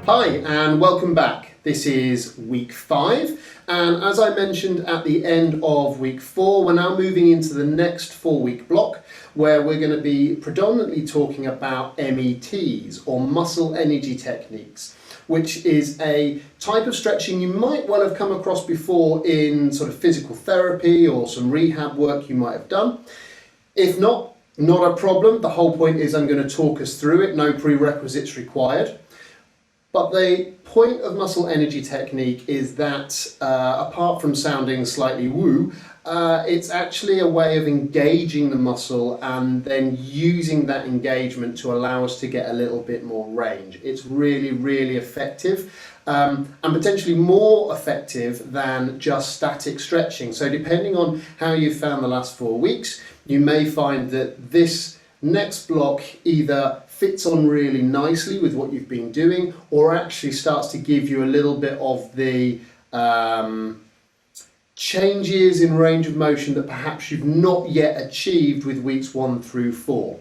Hi and welcome back. This is week 5, and as I mentioned at the end of week 4, we're now moving into the next 4-week block where we're going to be predominantly talking about METs or muscle energy techniques, which is a type of stretching you might well have come across before in sort of physical therapy or some rehab work you might have done. If not a problem. The whole point is I'm going to talk us through it, no prerequisites required. But the point of muscle energy technique is that, apart from sounding slightly woo, it's actually a way of engaging the muscle and then using that engagement to allow us to get a little bit more range. It's really, really effective and potentially more effective than just static stretching. So depending on how you found the last 4 weeks, you may find that this next block either fits on really nicely with what you've been doing or actually starts to give you a little bit of the changes in range of motion that perhaps you've not yet achieved with weeks 1 through 4.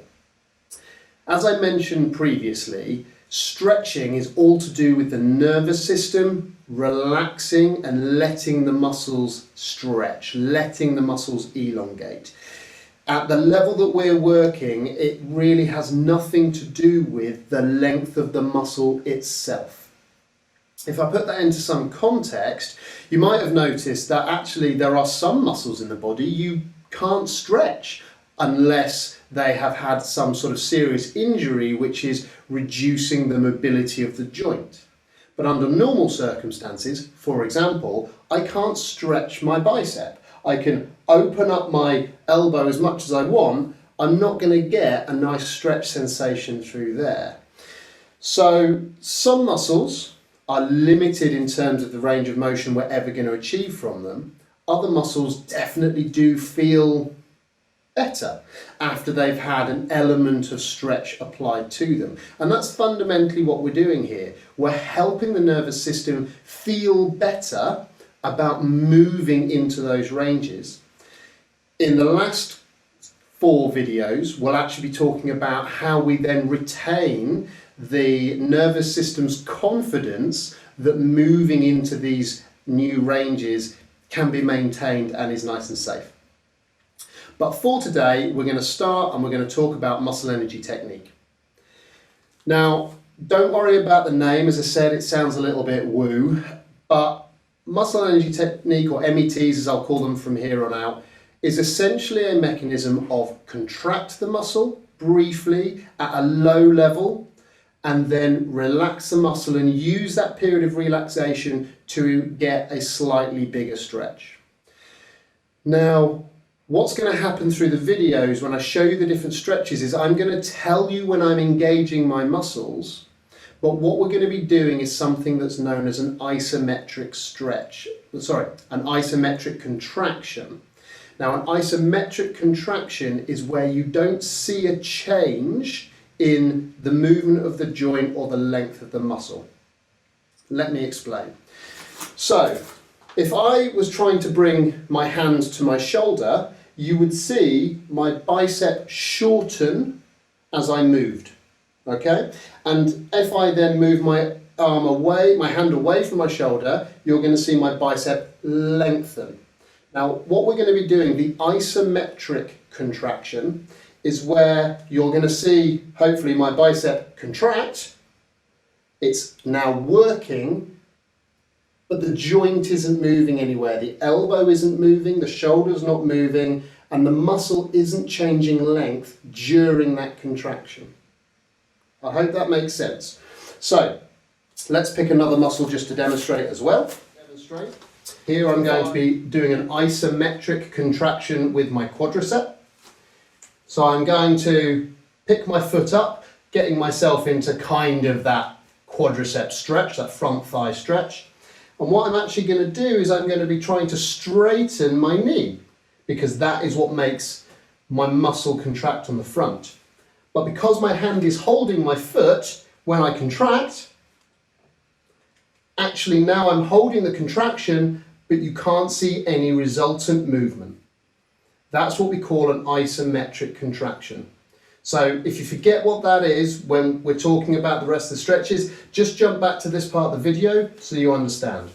As I mentioned previously, stretching is all to do with the nervous system relaxing and letting the muscles stretch, letting the muscles elongate. At the level that we're working, it really has nothing to do with the length of the muscle itself. If I put that into some context, you might have noticed that actually there are some muscles in the body you can't stretch unless they have had some sort of serious injury which is reducing the mobility of the joint. But under normal circumstances, for example, I can't stretch my bicep. I can open up my elbow as much as I want, I'm not going to get a nice stretch sensation through there. So some muscles are limited in terms of the range of motion we're ever going to achieve from them. Other muscles definitely do feel better after they've had an element of stretch applied to them. And that's fundamentally what we're doing here. We're helping the nervous system feel better about moving into those ranges. In the last 4 videos, we'll actually be talking about how we then retain the nervous system's confidence that moving into these new ranges can be maintained and is nice and safe. But for today, we're going to start and we're going to talk about muscle energy technique. Now, don't worry about the name. As I said, it sounds a little bit woo, but muscle energy technique, or METs as I'll call them from here on out, is essentially a mechanism of contract the muscle briefly at a low level and then relax the muscle and use that period of relaxation to get a slightly bigger stretch. Now, what's going to happen through the videos when I show you the different stretches is I'm going to tell you when I'm engaging my muscles, but what we're going to be doing is something that's known as an isometric an isometric contraction. Now, an isometric contraction is where you don't see a change in the movement of the joint or the length of the muscle. Let me explain. So, if I was trying to bring my hand to my shoulder, you would see my bicep shorten as I moved. Okay, and if I then move my arm away, my hand away from my shoulder, you're going to see my bicep lengthen. Now, what we're going to be doing, the isometric contraction, is where you're going to see, hopefully, my bicep contract. It's now working, but the joint isn't moving anywhere. The elbow isn't moving, the shoulder's not moving, and the muscle isn't changing length during that contraction. I hope that makes sense. So, let's pick another muscle just to demonstrate as well. Here I'm going to be doing an isometric contraction with my quadricep. So I'm going to pick my foot up, getting myself into kind of that quadricep stretch, that front thigh stretch. And what I'm actually going to do is I'm going to be trying to straighten my knee, because that is what makes my muscle contract on the front. But because my hand is holding my foot when I contract, actually now I'm holding the contraction, but you can't see any resultant movement. That's what we call an isometric contraction. So if you forget what that is when we're talking about the rest of the stretches, just jump back to this part of the video so you understand.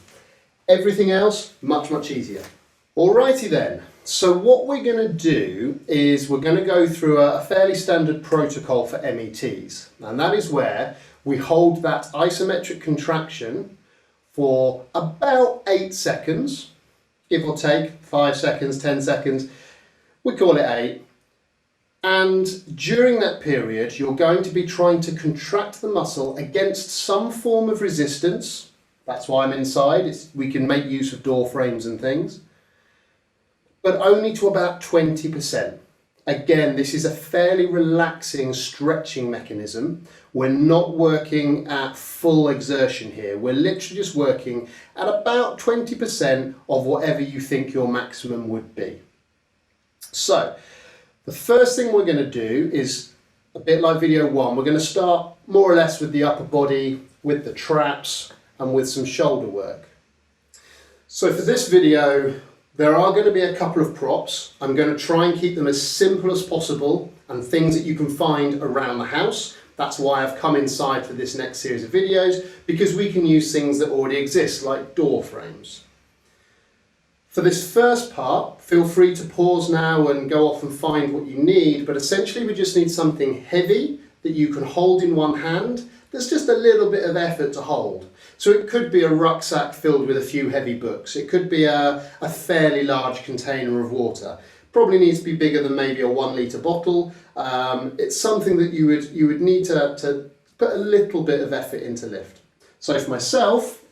Everything else, much, much easier. Alrighty then, so what we're going to do is we're going to go through a fairly standard protocol for METs, and that is where we hold that isometric contraction for about 8 seconds, give or take 5 seconds, 10 seconds, we call it 8. And during that period, you're going to be trying to contract the muscle against some form of resistance. That's why I'm inside. We can make use of door frames and things, but only to about 20%. Again, this is a fairly relaxing stretching mechanism. We're not working at full exertion here. We're literally just working at about 20% of whatever you think your maximum would be. So, the first thing we're going to do is, a bit like video 1, we're going to start more or less with the upper body, with the traps, and with some shoulder work. So for this video, there are going to be a couple of props. I'm going to try and keep them as simple as possible and things that you can find around the house. That's why I've come inside for this next series of videos, because we can use things that already exist, like door frames. For this first part, feel free to pause now and go off and find what you need, but essentially we just need something heavy that you can hold in one hand. There's just a little bit of effort to hold. So it could be a rucksack filled with a few heavy books. It could be a fairly large container of water. Probably needs to be bigger than maybe a 1 litre bottle. It's something that you would need to put a little bit of effort into lift. So for myself,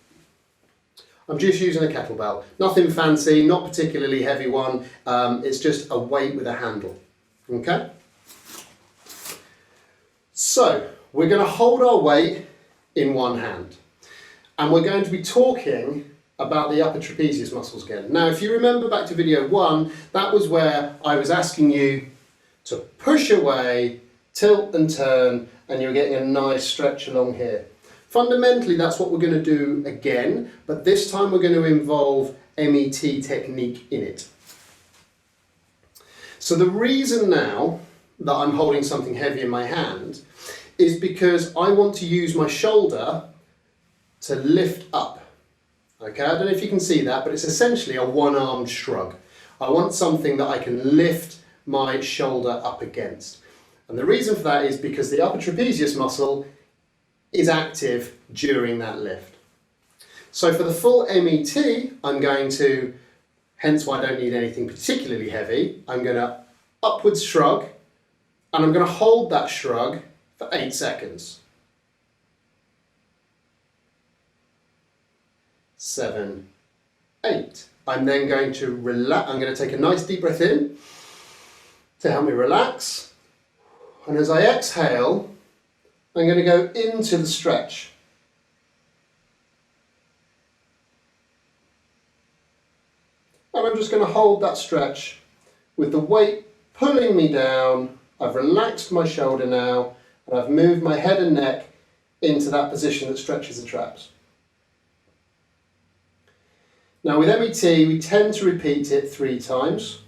I'm just using a kettlebell. Nothing fancy, not particularly heavy one. It's just a weight with a handle. Okay? So we're going to hold our weight in one hand. And we're going to be talking about the upper trapezius muscles again. Now, if you remember back to video 1, that was where I was asking you to push away, tilt and turn, and you're getting a nice stretch along here. Fundamentally, that's what we're going to do again, but this time we're going to involve MET technique in it. So the reason now that I'm holding something heavy in my hand is because I want to use my shoulder to lift up. Okay, I don't know if you can see that, but it's essentially a one-armed shrug. I want something that I can lift my shoulder up against. And the reason for that is because the upper trapezius muscle is active during that lift. So for the full MET, I'm going to, hence why I don't need anything particularly heavy, I'm going to upwards shrug, and I'm going to hold that shrug for 8 seconds. 7, 8. I'm then going to relax. I'm going to take a nice deep breath in to help me relax. And as I exhale, I'm going to go into the stretch. And I'm just going to hold that stretch with the weight pulling me down. I've relaxed my shoulder now, and I've moved my head and neck into that position that stretches the traps. Now with MET, we tend to repeat it 3 times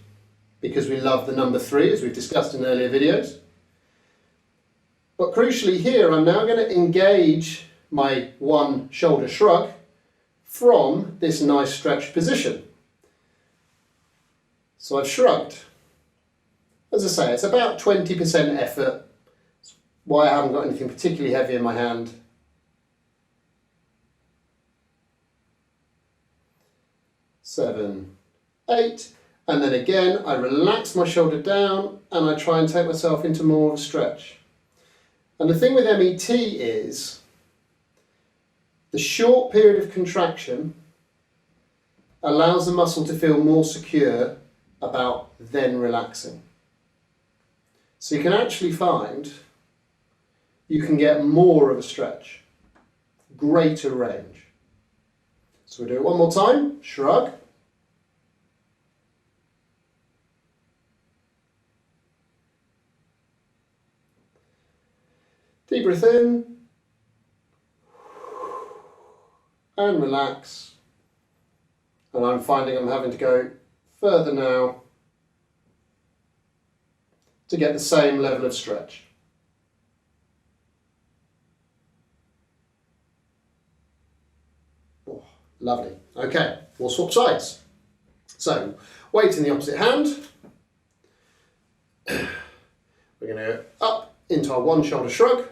because we love the number 3, as we've discussed in earlier videos. But crucially here, I'm now going to engage my one shoulder shrug from this nice stretched position. So I've shrugged. As I say, it's about 20% effort. That's why I haven't got anything particularly heavy in my hand. 7, 8, and then again I relax my shoulder down and I try and take myself into more of a stretch. And the thing with MET is the short period of contraction allows the muscle to feel more secure about then relaxing. So you can actually find you can get more of a stretch, greater range. So we'll do it one more time, shrug. Deep breath in and relax. And I'm finding I'm having to go further now to get the same level of stretch. Oh, lovely. Okay, we'll swap sides. So, weight in the opposite hand. We're going to go up into our one shoulder shrug.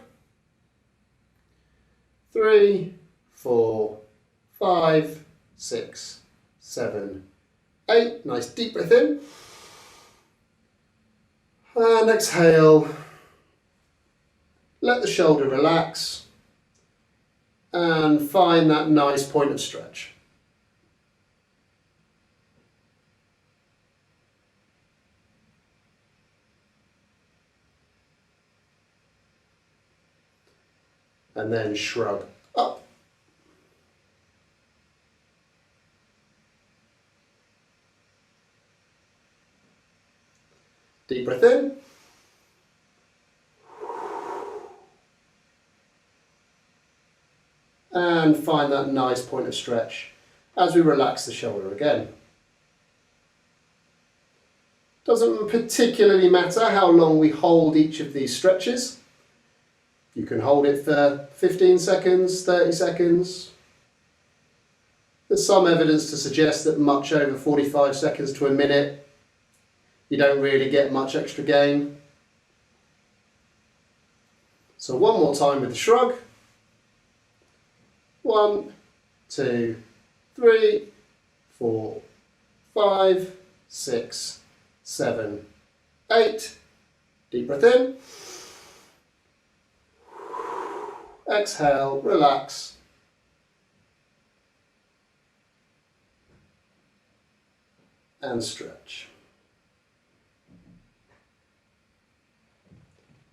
3, 4, 5, 6, 7, 8. Nice deep breath in. And exhale. Let the shoulder relax. And find that nice point of stretch. And then shrug up. Deep breath in. And find that nice point of stretch as we relax the shoulder again. Doesn't particularly matter how long we hold each of these stretches. You can hold it for 15 seconds, 30 seconds. There's some evidence to suggest that much over 45 seconds to a minute, you don't really get much extra gain. So one more time with the shrug. 1, 2, 3, 4, 5, 6, 7, 8. Deep breath in. Exhale, relax. And stretch.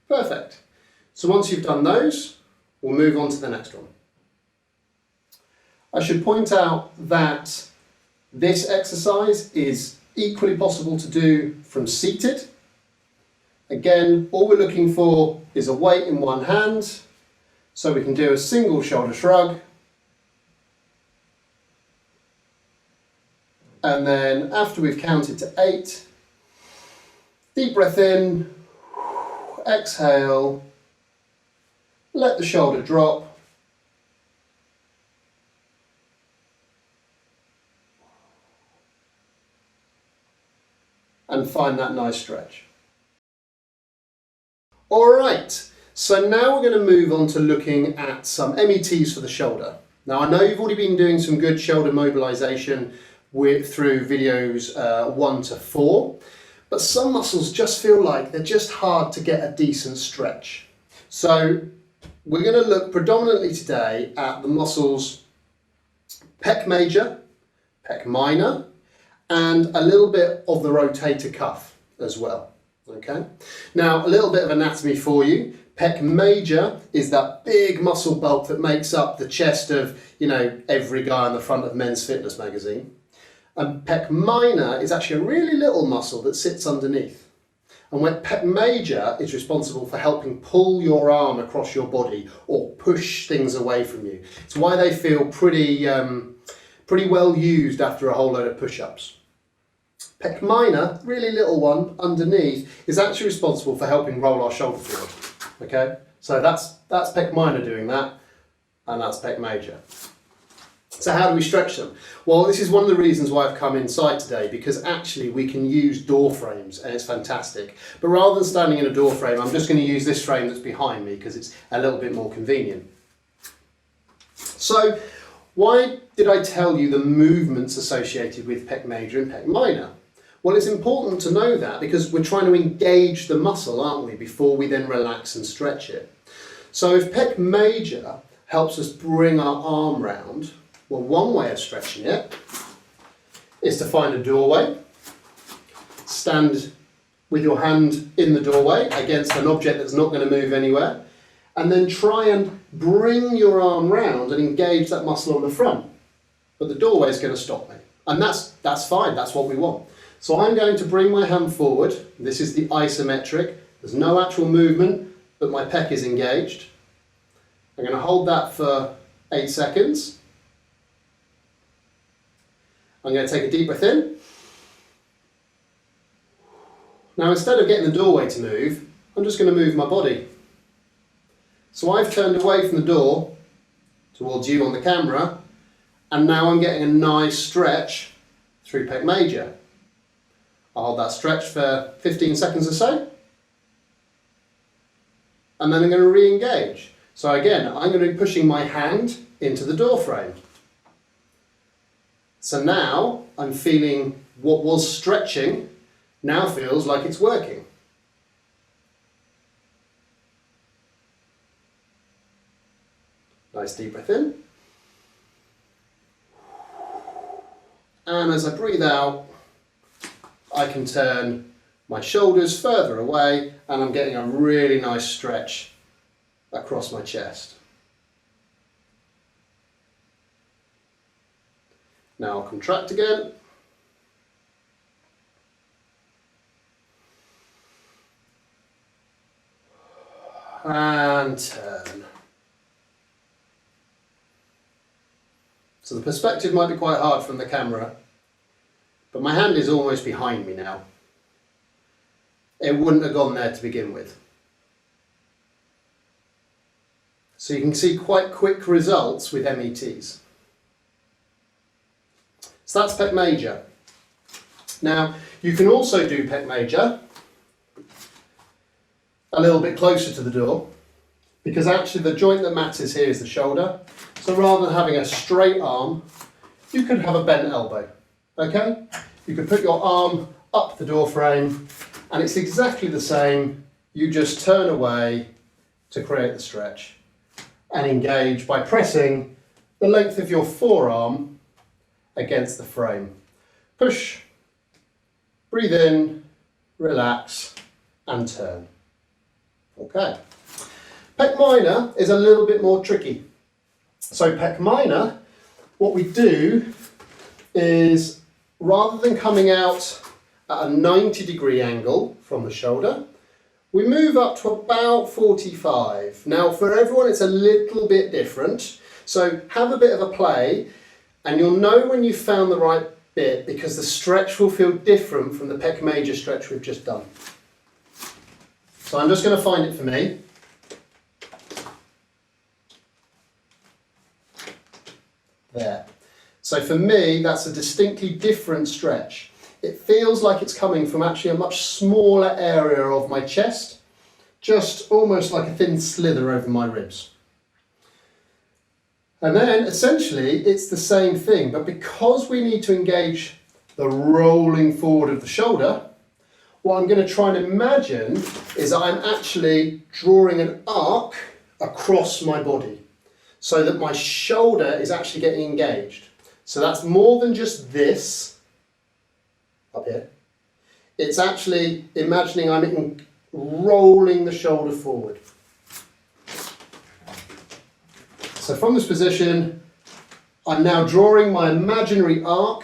Perfect. So once you've done those, we'll move on to the next one. I should point out that this exercise is equally possible to do from seated. Again, all we're looking for is a weight in one hand. So we can do a single shoulder shrug, and then after we've counted to 8, deep breath in, exhale, let the shoulder drop, and find that nice stretch. All right. So now we're going to move on to looking at some METs for the shoulder. Now I know you've already been doing some good shoulder mobilization through videos 1 to 4, but some muscles just feel like they're just hard to get a decent stretch. So we're going to look predominantly today at the muscles pec major, pec minor, and a little bit of the rotator cuff as well. Okay. Now a little bit of anatomy for you. Pec major is that big muscle bulk that makes up the chest of, every guy on the front of Men's Fitness magazine. And pec minor is actually a really little muscle that sits underneath. And when pec major is responsible for helping pull your arm across your body or push things away from you. It's why they feel pretty well used after a whole load of push-ups. Pec minor, really little one underneath, is actually responsible for helping roll our shoulder forward. Okay, so that's pec minor doing that, and that's pec major. So how do we stretch them? Well, this is one of the reasons why I've come inside today, because actually we can use door frames and it's fantastic. But rather than standing in a door frame, I'm just going to use this frame that's behind me because it's a little bit more convenient. So why did I tell you the movements associated with pec major and pec minor? Well, it's important to know that because we're trying to engage the muscle, aren't we, before we then relax and stretch it. So if pec major helps us bring our arm round, well, one way of stretching it is to find a doorway, stand with your hand in the doorway against an object that's not going to move anywhere, and then try and bring your arm round and engage that muscle on the front. But the doorway is going to stop me. And that's fine, that's what we want. So I'm going to bring my hand forward. This is the isometric. There's no actual movement, but my pec is engaged. I'm going to hold that for 8 seconds. I'm going to take a deep breath in. Now instead of getting the doorway to move, I'm just going to move my body. So I've turned away from the door towards you on the camera, and now I'm getting a nice stretch through pec major. I'll hold that stretch for 15 seconds or so, and then I'm going to re-engage. So again, I'm going to be pushing my hand into the door frame. So now I'm feeling what was stretching now feels like it's working. Nice deep breath in. And as I breathe out, I can turn my shoulders further away and I'm getting a really nice stretch across my chest. Now I'll contract again. And turn. So the perspective might be quite hard from the camera, but my hand is almost behind me now. It wouldn't have gone there to begin with. So you can see quite quick results with METs. So that's pec major. Now you can also do pec major a little bit closer to the door, because actually the joint that matters here is the shoulder. So rather than having a straight arm, you could have a bent elbow, okay? You could put your arm up the door frame and it's exactly the same. You just turn away to create the stretch and engage by pressing the length of your forearm against the frame. Push, breathe in, relax and turn. Okay. Pec minor is a little bit more tricky. So pec minor, what we do is rather than coming out at a 90-degree angle from the shoulder, we move up to about 45. Now for everyone it's a little bit different, so have a bit of a play and you'll know when you've found the right bit because the stretch will feel different from the pec major stretch we've just done. So I'm just going to find it for me. There. So for me, that's a distinctly different stretch. It feels like it's coming from actually a much smaller area of my chest, just almost like a thin slither over my ribs. And then essentially it's the same thing, but because we need to engage the rolling forward of the shoulder, what I'm going to try and imagine is I'm actually drawing an arc across my body so that my shoulder is actually getting engaged. So that's more than just this up here. It's actually imagining I'm rolling the shoulder forward. So from this position, I'm now drawing my imaginary arc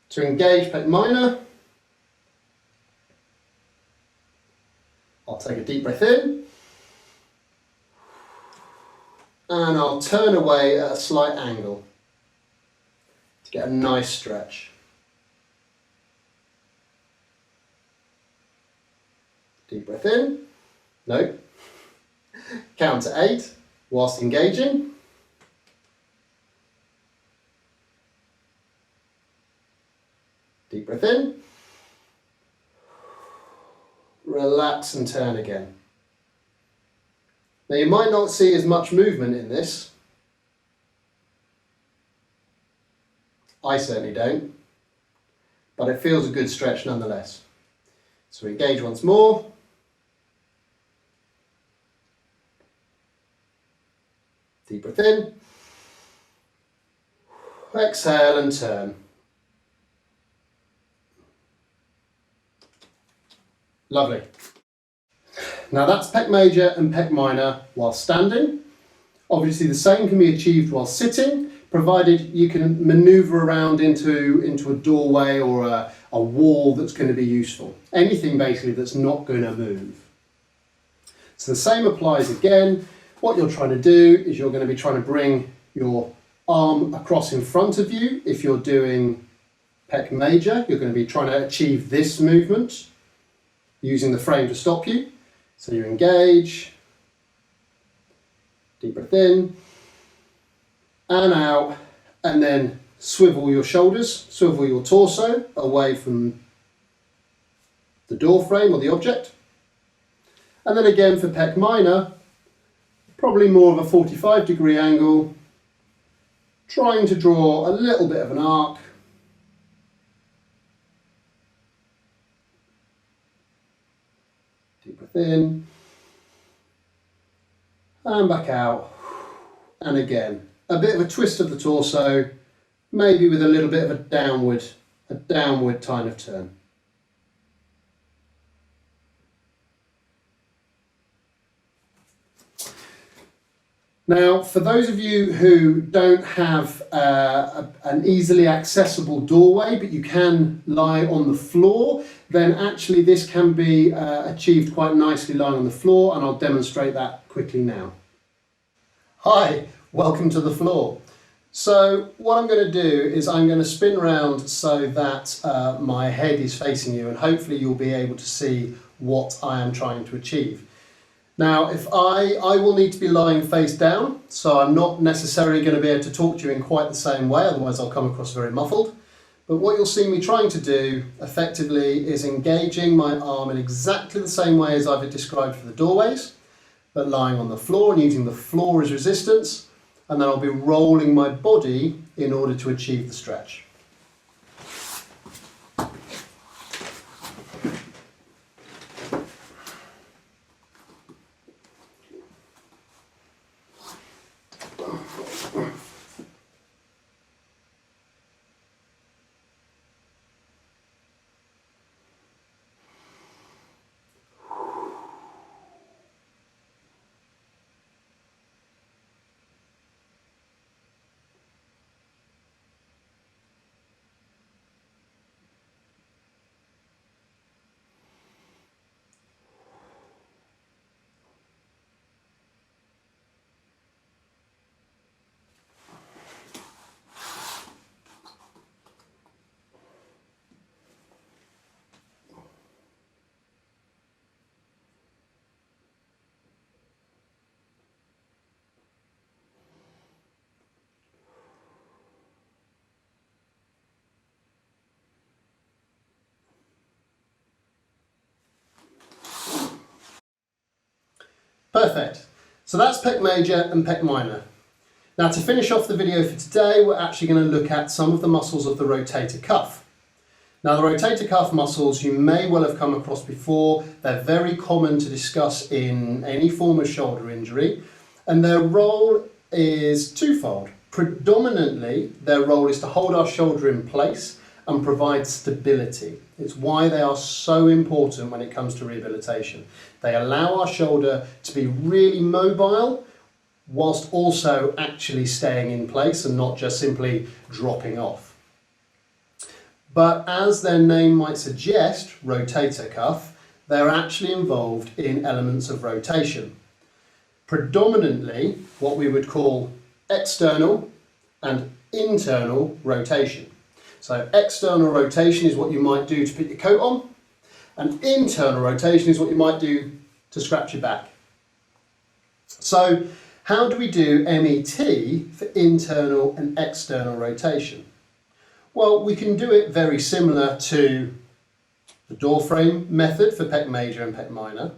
to engage pec minor. I'll take a deep breath in and I'll turn away at a slight angle to get a nice stretch. Deep breath in, no, count to 8 whilst engaging. Deep breath in. Relax and turn again. Now you might not see as much movement in this. I certainly don't, but it feels a good stretch nonetheless. So engage once more. Deep breath in. Exhale and turn. Lovely. Now that's pec major and pec minor while standing. Obviously the same can be achieved while sitting, provided you can manoeuvre around into a doorway or a wall that's going to be useful. Anything basically that's not going to move. So the same applies again. What you're trying to do is you're going to be trying to bring your arm across in front of you if you're doing Pec major, you're going to be trying to achieve this movement using the frame to stop you. So you engage, deep breath in, and out, and then swivel your shoulders, swivel your torso away from the door frame or the object. And then again for Pec minor, probably more of a 45-degree angle, trying to draw a little bit of an arc. Deep breath in, and back out, and again, a bit of a twist of the torso, maybe with a little bit of a downward kind of turn. Now, for those of you who don't have an easily accessible doorway, but you can lie on the floor, then actually this can be achieved quite nicely lying on the floor, and I'll demonstrate that quickly now. Hi, welcome to the floor. So what I'm going to do is I'm going to spin round so that my head is facing you, and hopefully you'll be able to see what I am trying to achieve. Now, if I will need to be lying face down, so I'm not necessarily going to be able to talk to you in quite the same way, otherwise I'll come across very muffled. But what you'll see me trying to do effectively is engaging my arm in exactly the same way as I've described for the doorways, but lying on the floor and using the floor as resistance, and then I'll be rolling my body in order to achieve the stretch. Perfect. So that's Pec major and Pec minor. Now, to finish off the video for today, we're actually going to look at some of the muscles of the rotator cuff. Now, the rotator cuff muscles you may well have come across before. They're very common to discuss in any form of shoulder injury, and their role is twofold. Predominantly, their role is to hold our shoulder in place and provide stability. It's why they are so important when it comes to rehabilitation. They allow our shoulder to be really mobile whilst also actually staying in place and not just simply dropping off. But as their name might suggest, rotator cuff, they're actually involved in elements of rotation. Predominantly what we would call external and internal rotation. So external rotation is what you might do to put your coat on, and internal rotation is what you might do to scratch your back. So how do we do MET for internal and external rotation? Well, we can do it very similar to the door frame method for Pec major and Pec minor,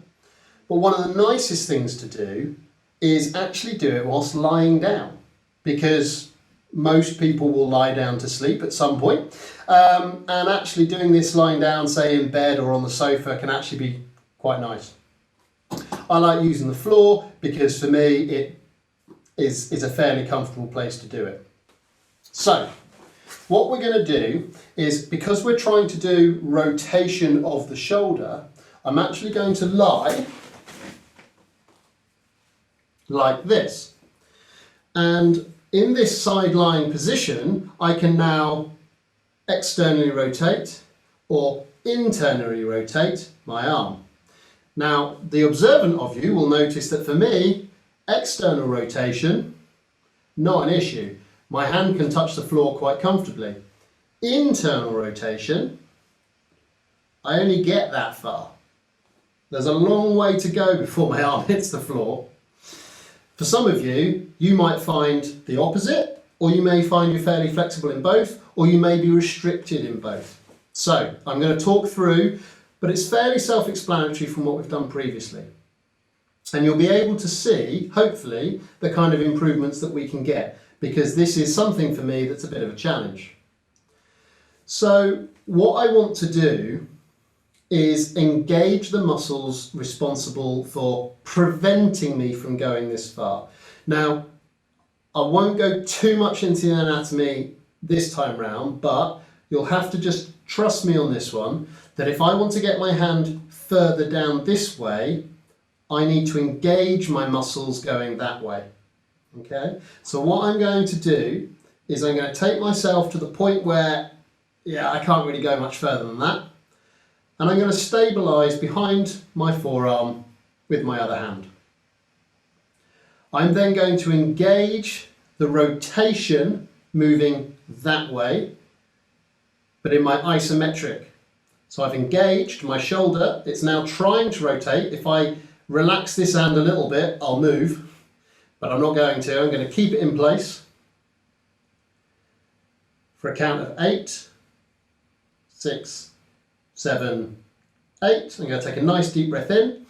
but one of the nicest things to do is actually do it whilst lying down, because most people will lie down to sleep at some point, and actually doing this lying down, say in bed or on the sofa, can actually be quite nice. I like using the floor because for me it is a fairly comfortable place to do it. So what we're going to do is, because we're trying to do rotation of the shoulder, I'm actually going to lie like this, and in this side lying position I can now externally rotate or internally rotate my arm. Now, the observant of you will notice that for me, external rotation, not an issue. My hand can touch the floor quite comfortably. internal rotation, I only get that far. There's a long way to go before my arm hits the floor. For some of you, you might find the opposite, or you may find you're fairly flexible in both, or you may be restricted in both. So I'm going to talk through, but it's fairly self-explanatory from what we've done previously. And you'll be able to see, hopefully, the kind of improvements that we can get, because this is something for me that's a bit of a challenge. So what I want to do is engage the muscles responsible for preventing me from going this far. Now, I won't go too much into the anatomy this time round, but you'll have to just trust me on this one, that if I want to get my hand further down this way, I need to engage my muscles going that way. Okay? So what I'm going to do is I'm going to take myself to the point where, I can't really go much further than that. And I'm going to stabilise behind my forearm with my other hand. I'm then going to engage the rotation moving that way, but in my isometric. So I've engaged my shoulder, it's now trying to rotate. If I relax this hand a little bit, I'll move, but I'm not going to. I'm going to keep it in place for a count of 8, 6, 7, 8. I'm going to take a nice deep breath in.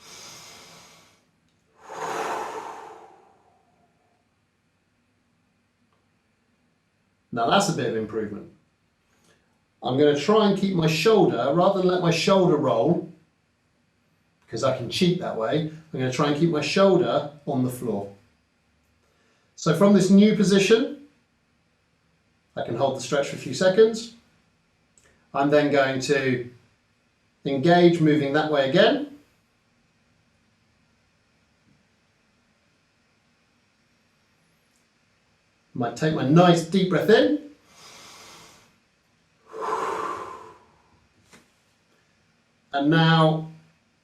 Now that's a bit of improvement. I'm going to try and keep my shoulder, rather than let my shoulder roll, because I can cheat that way, I'm going to try and keep my shoulder on the floor. So from this new position, I can hold the stretch for a few seconds. I'm then going to engage, moving that way again. Might take my nice deep breath in. And now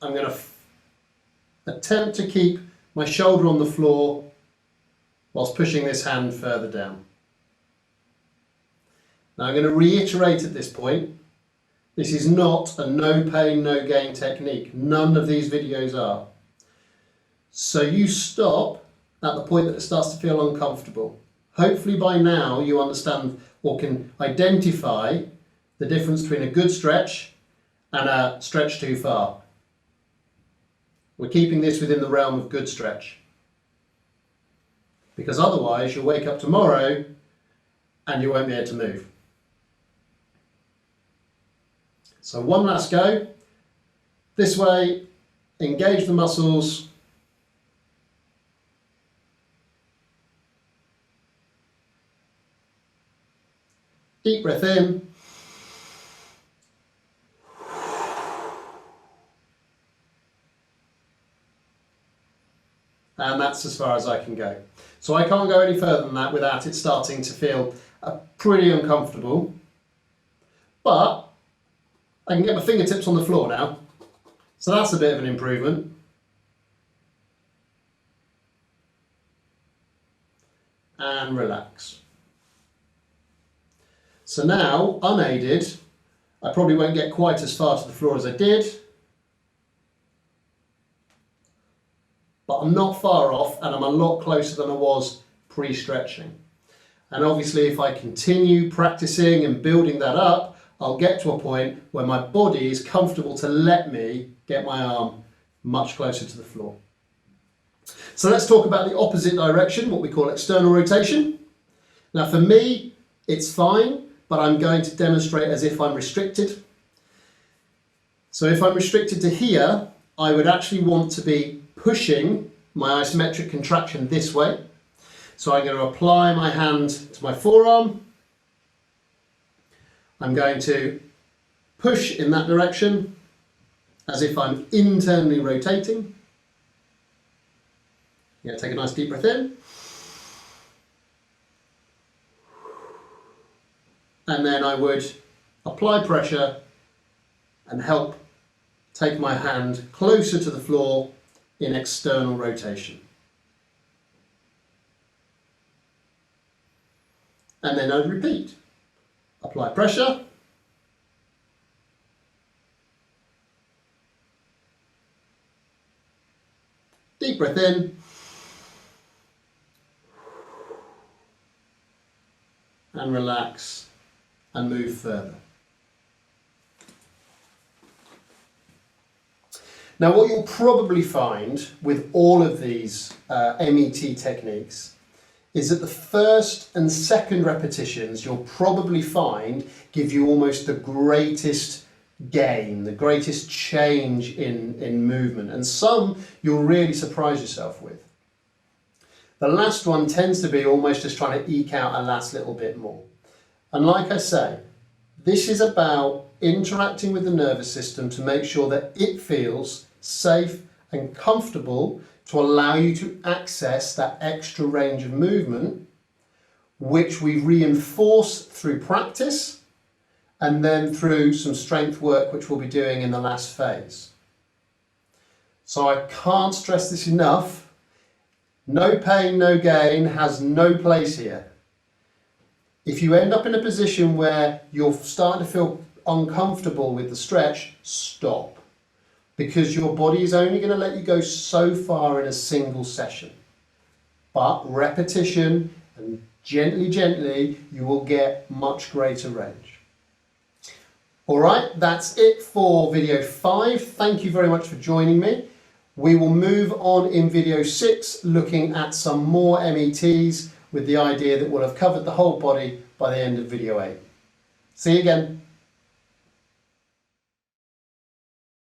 I'm going to attempt to keep my shoulder on the floor whilst pushing this hand further down. Now I'm going to reiterate at this point, this is not a no pain, no gain technique. None of these videos are. So you stop at the point that it starts to feel uncomfortable. Hopefully by now you understand or can identify the difference between a good stretch and a stretch too far. We're keeping this within the realm of good stretch. Because otherwise you'll wake up tomorrow and you won't be able to move. So one last go. This way, engage the muscles. Deep breath in. And that's as far as I can go. So I can't go any further than that without it starting to feel pretty uncomfortable. But I can get my fingertips on the floor now. So that's a bit of an improvement. And relax. So now, unaided, I probably won't get quite as far to the floor as I did. But I'm not far off and I'm a lot closer than I was pre-stretching. And obviously if I continue practicing and building that up, I'll get to a point where my body is comfortable to let me get my arm much closer to the floor. So let's talk about the opposite direction, what we call external rotation. Now for me, it's fine, but I'm going to demonstrate as if I'm restricted. So if I'm restricted to here, I would actually want to be pushing my isometric contraction this way. So I'm going to apply my hand to my forearm. I'm going to push in that direction as if I'm internally rotating. Yeah, take a nice deep breath in. And then I would apply pressure and help take my hand closer to the floor in external rotation. And then I'd repeat. Apply pressure. Deep breath in. And relax and move further. Now, what you'll probably find with all of these MET techniques is that the first and second repetitions you'll probably find give you almost the greatest gain, the greatest change in movement, and some you'll really surprise yourself with. The last one tends to be almost just trying to eke out a last little bit more. And like I say, this is about interacting with the nervous system to make sure that it feels safe and comfortable to allow you to access that extra range of movement, which we reinforce through practice and then through some strength work, which we'll be doing in the last phase. So I can't stress this enough. No pain, no gain has no place here. If you end up in a position where you're starting to feel uncomfortable with the stretch, stop. Because your body is only going to let you go so far in a single session. But repetition and gently, you will get much greater range. All right, that's it for video 5. Thank you very much for joining me. We will move on in video 6, looking at some more METs with the idea that we'll have covered the whole body by the end of video 8. See you again.